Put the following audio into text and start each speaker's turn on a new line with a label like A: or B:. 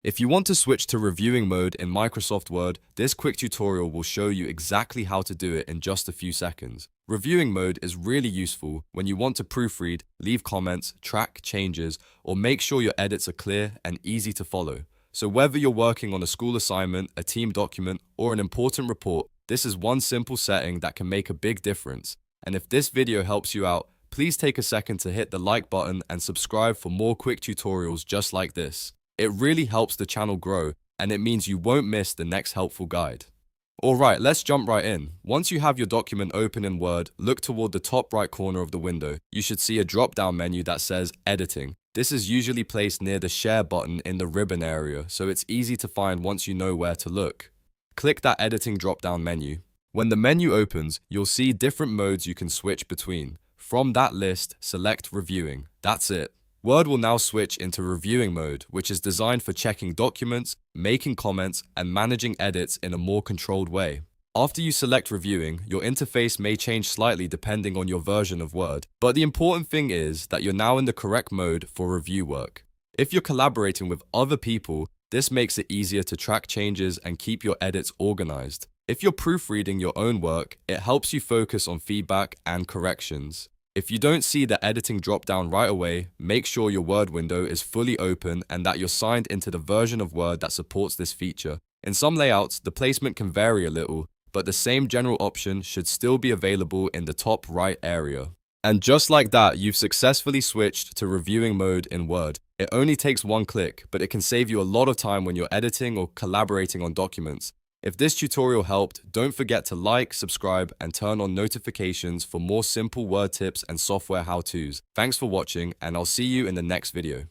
A: If you want to switch to reviewing mode in Microsoft Word, this quick tutorial will show you exactly how to do it in just a few seconds. Reviewing mode is really useful when you want to proofread, leave comments, track changes, or make sure your edits are clear and easy to follow. So whether you're working on a school assignment, a team document, or an important report, this is one simple setting that can make a big difference. And if this video helps you out, please take a second to hit the like button and subscribe for more quick tutorials just like this. It really helps the channel grow, and it means you won't miss the next helpful guide. Alright, let's jump right in. Once you have your document open in Word, look toward the top right corner of the window. You should see a drop-down menu that says Editing. This is usually placed near the Share button in the ribbon area, so it's easy to find once you know where to look. Click that Editing drop-down menu. When the menu opens, you'll see different modes you can switch between. From that list, select Reviewing. That's it. Word will now switch into reviewing mode, which is designed for checking documents, making comments, and managing edits in a more controlled way. After you select reviewing, your interface may change slightly depending on your version of Word, but the important thing is that you're now in the correct mode for review work. If you're collaborating with other people, this makes it easier to track changes and keep your edits organized. If you're proofreading your own work, it helps you focus on feedback and corrections. If you don't see the editing drop-down right away, make sure your Word window is fully open and that you're signed into the version of Word that supports this feature. In some layouts, the placement can vary a little, but the same general option should still be available in the top right area. And just like that, you've successfully switched to reviewing mode in Word. It only takes one click, but it can save you a lot of time when you're editing or collaborating on documents. If this tutorial helped, don't forget to like, subscribe, and turn on notifications for more simple Word tips and software how-tos. Thanks for watching, and I'll see you in the next video.